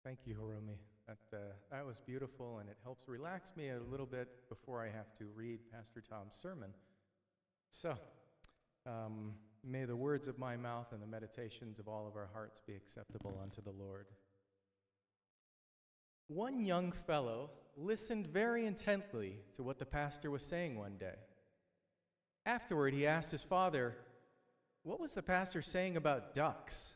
Thank you, Harumi. That was beautiful, and it helps relax me a little bit before I have to read Pastor Tom's sermon. So, may the words of my mouth and the meditations of all of our hearts be acceptable unto the Lord. One young fellow listened very intently to what the pastor was saying one day. Afterward, he asked his father, "What was the pastor saying about ducks?"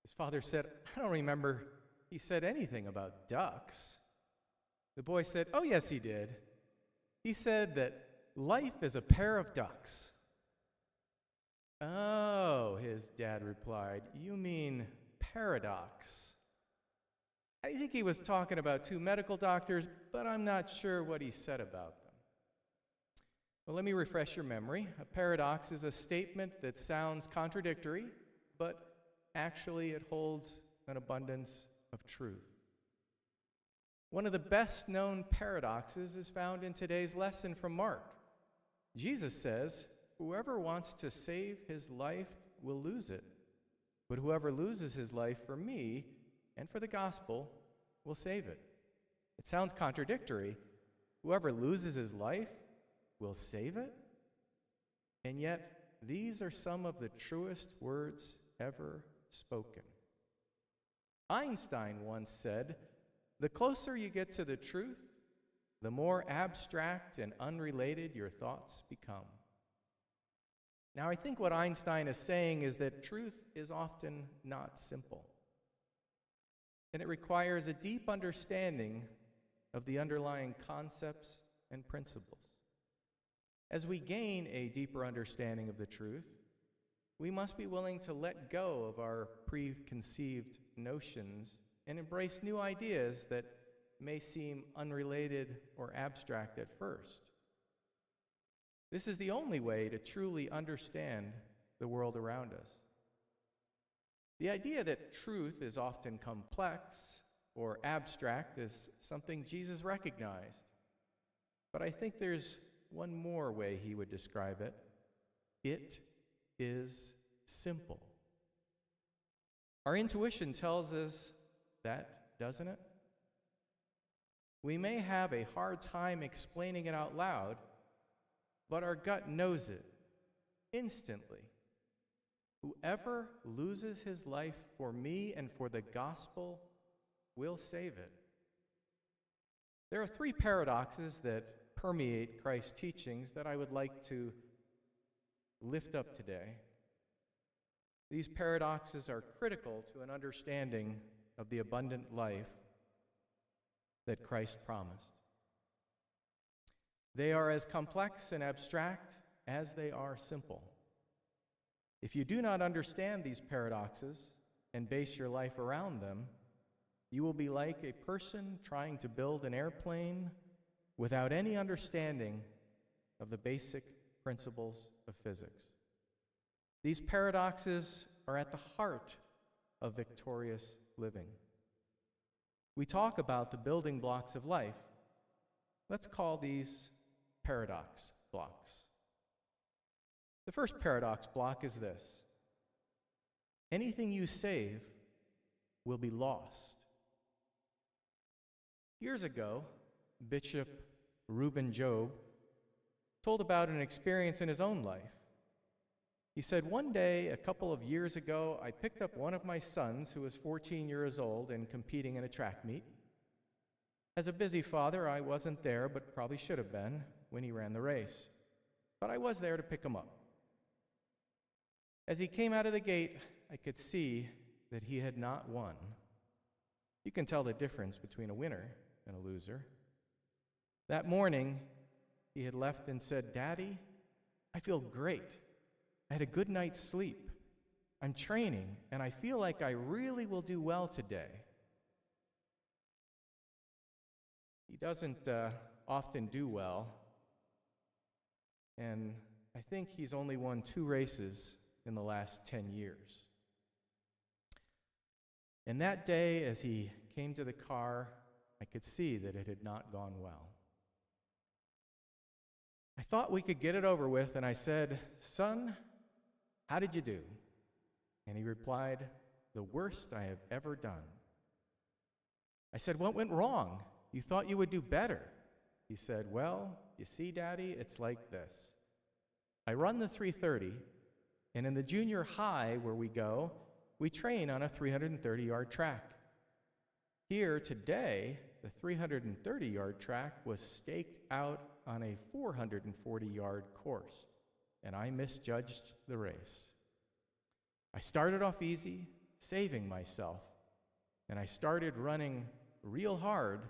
His father said, "I don't remember he said anything about ducks." The boy said, "Oh, yes, he did. He said that life is a pair of ducks." "Oh," his dad replied, "you mean paradox." I think he was talking about two medical doctors, but I'm not sure what he said about them. Well, let me refresh your memory. A paradox is a statement that sounds contradictory, but actually it holds an abundance of truth. One of the best known paradoxes is found in today's lesson from Mark. Jesus says, "Whoever wants to save his life will lose it, but whoever loses his life for me and for the gospel will save it." It sounds contradictory. Whoever loses his life will save it? And yet, these are some of the truest words ever spoken. Einstein once said, "The closer you get to the truth, the more abstract and unrelated your thoughts become." Now, I think what Einstein is saying is that truth is often not simple, and it requires a deep understanding of the underlying concepts and principles. As we gain a deeper understanding of the truth, we must be willing to let go of our preconceived notions and embrace new ideas that may seem unrelated or abstract at first. This is the only way to truly understand the world around us. The idea that truth is often complex or abstract is something Jesus recognized. But I think there's one more way he would describe it. It is simple. Our intuition tells us that, doesn't it? We may have a hard time explaining it out loud, but our gut knows it instantly. Whoever loses his life for me and for the gospel will save it. There are three paradoxes that permeate Christ's teachings that I would like to lift up today. These paradoxes are critical to an understanding of the abundant life that Christ promised. They are as complex and abstract as they are simple. If you do not understand these paradoxes and base your life around them, you will be like a person trying to build an airplane without any understanding of the basic principles of physics. These paradoxes are at the heart of victorious living. We talk about the building blocks of life. Let's call these paradox blocks. The first paradox block is this: anything you save will be lost. Years ago, Bishop Reuben Job told about an experience in his own life. He said, "One day, a couple of years ago, I picked up one of my sons who was 14 years old and competing in a track meet. As a busy father, I wasn't there, but probably should have been, when he ran the race. But I was there to pick him up. As he came out of the gate, I could see that he had not won. You can tell the difference between a winner and a loser. That morning, he had left and said, 'Daddy, I feel great. I had a good night's sleep. I'm training, and I feel like I really will do well today.' He doesn't often do well, and I think he's only won 2 races in the last 10 years. And that day, as he came to the car, I could see that it had not gone well. I thought we could get it over with, and I said, 'Son, how did you do?' And he replied, 'The worst I have ever done.' I said, "What went wrong? You thought you would do better." He said, "Well, you see, Daddy, it's like this. I run the 330, and in the junior high where we go, we train on a 330-yard track. Here today, the 330-yard track was staked out on a 440-yard course, and I misjudged the race. I started off easy, saving myself, and I started running real hard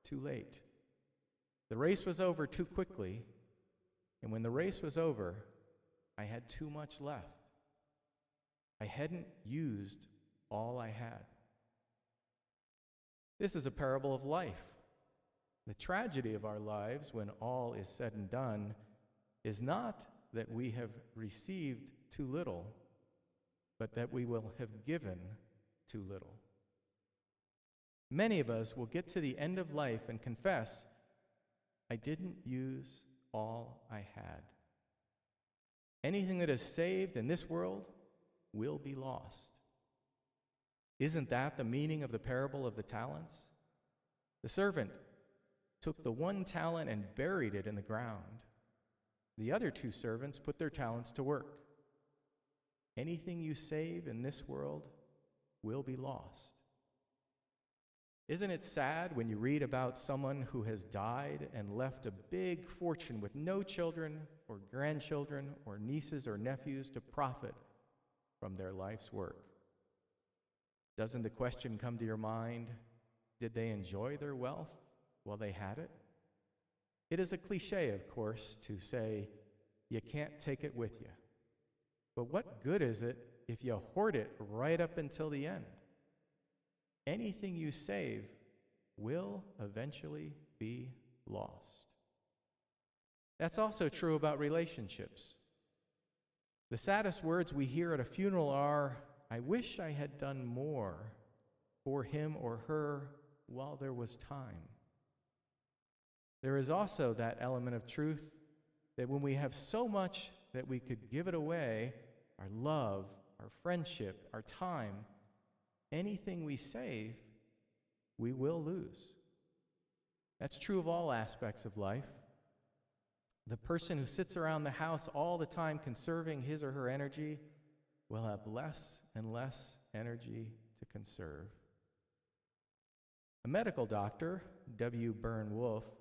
too late. The race was over too quickly, and when the race was over, I had too much left. I hadn't used all I had." This is a parable of life. The tragedy of our lives, when all is said and done, is not that we have received too little, but that we will have given too little. Many of us will get to the end of life and confess, "I didn't use all I had." Anything that is saved in this world will be lost. Isn't that the meaning of the parable of the talents? The servant took the 1 talent and buried it in the ground. The other 2 servants put their talents to work. Anything you save in this world will be lost. Isn't it sad when you read about someone who has died and left a big fortune with no children or grandchildren or nieces or nephews to profit from their life's work? Doesn't the question come to your mind, did they enjoy their wealth while they had it? It is a cliche, of course, to say you can't take it with you. But what good is it if you hoard it right up until the end? Anything you save will eventually be lost. That's also true about relationships. The saddest words we hear at a funeral are, "I wish I had done more for him or her while there was time." There is also that element of truth that when we have so much that we could give it away, our love, our friendship, our time, anything we save, we will lose. That's true of all aspects of life. The person who sits around the house all the time conserving his or her energy will have less and less energy to conserve. A medical doctor, W. Byrne Wolfe,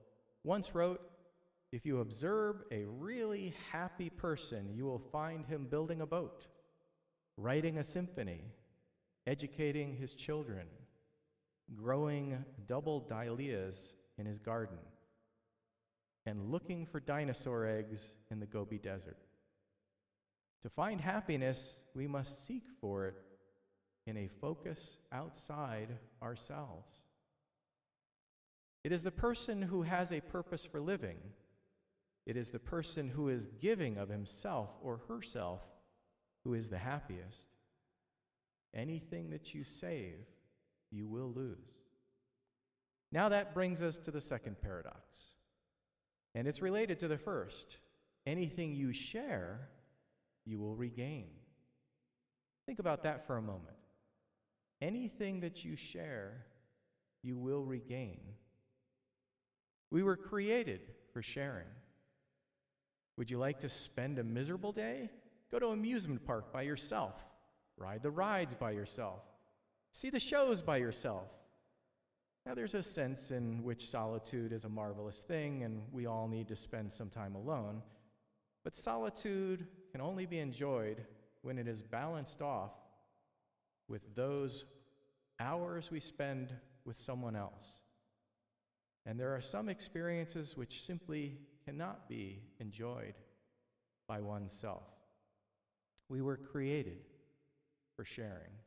once wrote, "If you observe a really happy person, you will find him building a boat, writing a symphony, educating his children, growing double dahlias in his garden, and looking for dinosaur eggs in the Gobi Desert." To find happiness, we must seek for it in a focus outside ourselves. It is the person who has a purpose for living. It is the person who is giving of himself or herself who is the happiest. Anything that you save, you will lose. Now that brings us to the second paradox, and it's related to the first. Anything you share, you will regain. Think about that for a moment. Anything that you share, you will regain. We were created for sharing. Would you like to spend a miserable day? Go to an amusement park by yourself. Ride the rides by yourself. See the shows by yourself. Now, there's a sense in which solitude is a marvelous thing, and we all need to spend some time alone. But solitude can only be enjoyed when it is balanced off with those hours we spend with someone else. And there are some experiences which simply cannot be enjoyed by oneself. We were created for sharing.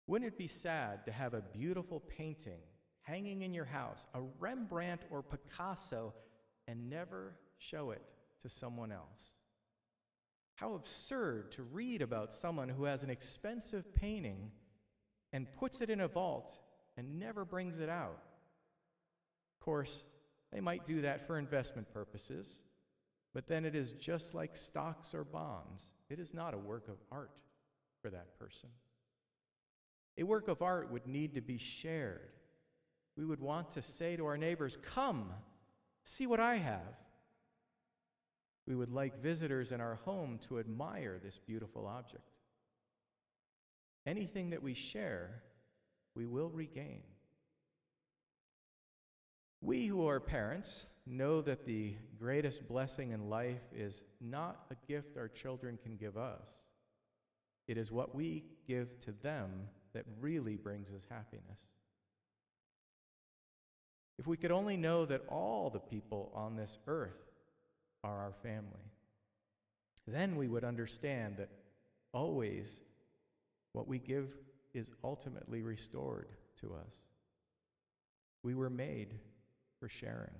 Wouldn't it be sad to have a beautiful painting hanging in your house, a Rembrandt or Picasso, and never show it to someone else? How absurd to read about someone who has an expensive painting and puts it in a vault and never brings it out. Of course, they might do that for investment purposes, but then it is just like stocks or bonds. It is not a work of art for that person. A work of art would need to be shared. We would want to say to our neighbors, "Come, see what I have." We would like visitors in our home to admire this beautiful object. Anything that we share, we will regain. We who are parents know that the greatest blessing in life is not a gift our children can give us. It is what we give to them that really brings us happiness. If we could only know that all the people on this earth are our family, then we would understand that always what we give is ultimately restored to us. We were made for sharing.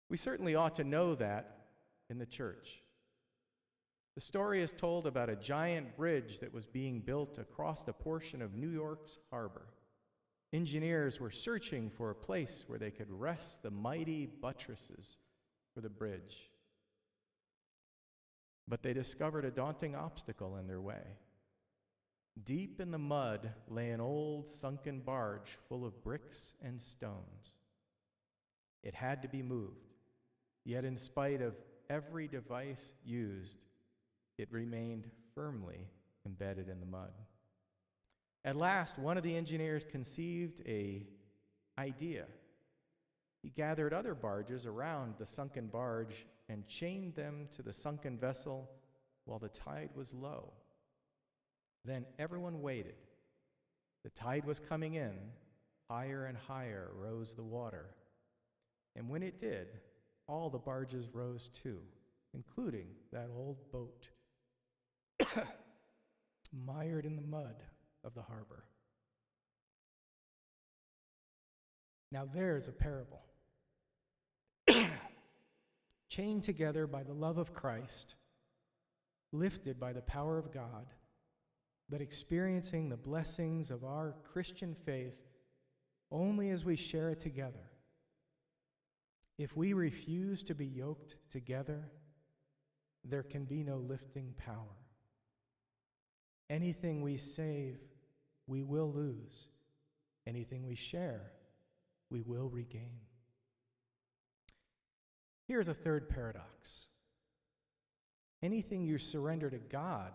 We certainly ought to know that in the church. The story is told about a giant bridge that was being built across a portion of New York's harbor. Engineers were searching for a place where they could rest the mighty buttresses for the bridge. But they discovered a daunting obstacle in their way. Deep in the mud lay an old sunken barge full of bricks and stones. It had to be moved, yet in spite of every device used, it remained firmly embedded in the mud. At last, one of the engineers conceived an idea. He gathered other barges around the sunken barge and chained them to the sunken vessel while the tide was low. Then everyone waited. The tide was coming in. Higher and higher rose the water. And when it did, all the barges rose too, including that old boat, mired in the mud of the harbor. Now there's a parable. Chained together by the love of Christ, lifted by the power of God, but experiencing the blessings of our Christian faith only as we share it together. If we refuse to be yoked together, there can be no lifting power. Anything we save, we will lose. Anything we share, we will regain. Here's a third paradox. Anything you surrender to God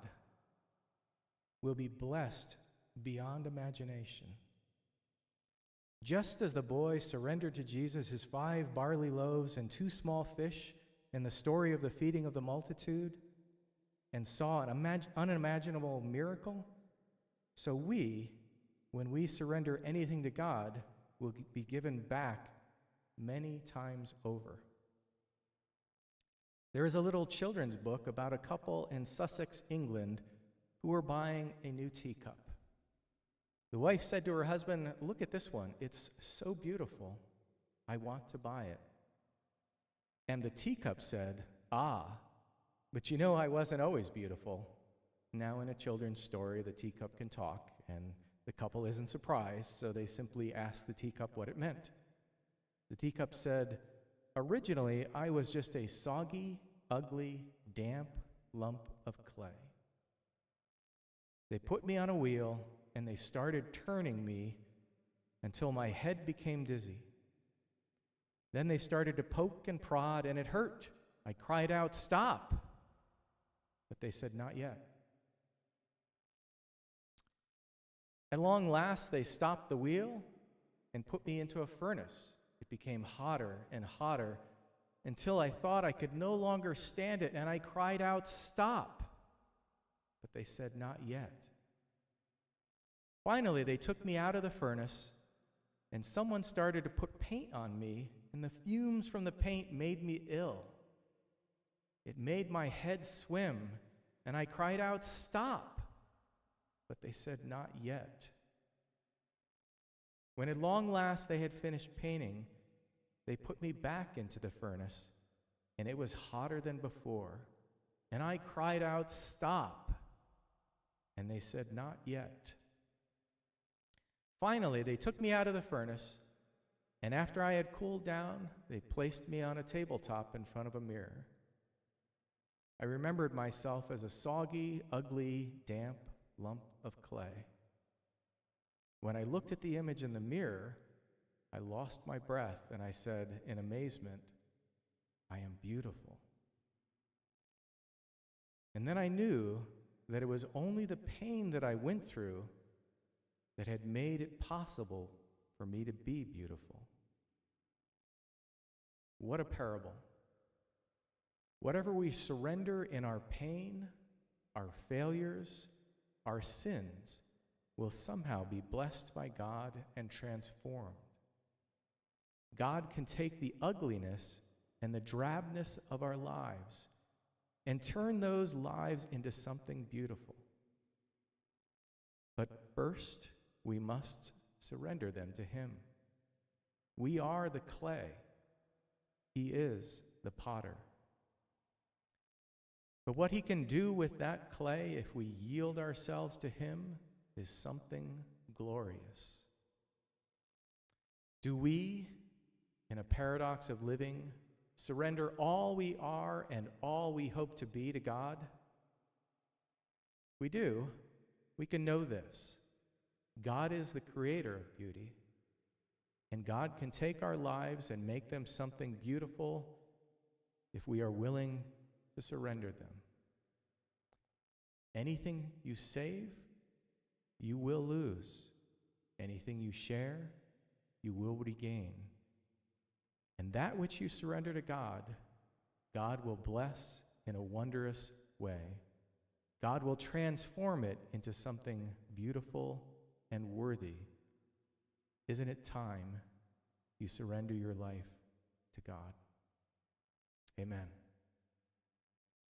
will be blessed beyond imagination. Just as the boy surrendered to Jesus his 5 barley loaves and 2 small fish in the story of the feeding of the multitude and saw an unimaginable miracle, so we, when we surrender anything to God, will be given back many times over. There is a little children's book about a couple in Sussex, England, who were buying a new teacup. The wife said to her husband, "Look at this one. It's so beautiful. I want to buy it." And the teacup said, "Ah, but you know I wasn't always beautiful." Now in a children's story, the teacup can talk, and the couple isn't surprised, so they simply asked the teacup what it meant. The teacup said, "Originally, I was just a soggy, ugly, damp lump of clay. They put me on a wheel, and they started turning me until my head became dizzy. Then they started to poke and prod, and it hurt. I cried out, 'Stop!' But they said, 'Not yet.' At long last, they stopped the wheel and put me into a furnace. It became hotter and hotter until I thought I could no longer stand it, and I cried out, 'Stop!' But they said, 'Not yet.' Finally, they took me out of the furnace, and someone started to put paint on me, and the fumes from the paint made me ill. It made my head swim, and I cried out, 'Stop!' But they said, 'Not yet.' When at long last they had finished painting, they put me back into the furnace, and it was hotter than before. And I cried out, 'Stop!' And they said, 'Not yet.' Finally, they took me out of the furnace, and after I had cooled down, they placed me on a tabletop in front of a mirror. I remembered myself as a soggy, ugly, damp lump of clay. When I looked at the image in the mirror, I lost my breath and I said in amazement, I am beautiful. And then I knew that it was only the pain that I went through that had made it possible for me to be beautiful. What a parable. Whatever we surrender in our pain, our failures, our sins, will somehow be blessed by God and transformed. God can take the ugliness and the drabness of our lives and turn those lives into something beautiful. But first, we must surrender them to Him. We are the clay. He is the potter. But what He can do with that clay if we yield ourselves to Him is something glorious. Do we, in a paradox of living, surrender all we are and all we hope to be to God? We do. We can know this. God is the creator of beauty, and God can take our lives and make them something beautiful if we are willing to surrender them. Anything you save, you will lose. Anything you share, you will regain. And that which you surrender to God, God will bless in a wondrous way. God will transform it into something beautiful and worthy. Isn't it time you surrender your life to God? Amen.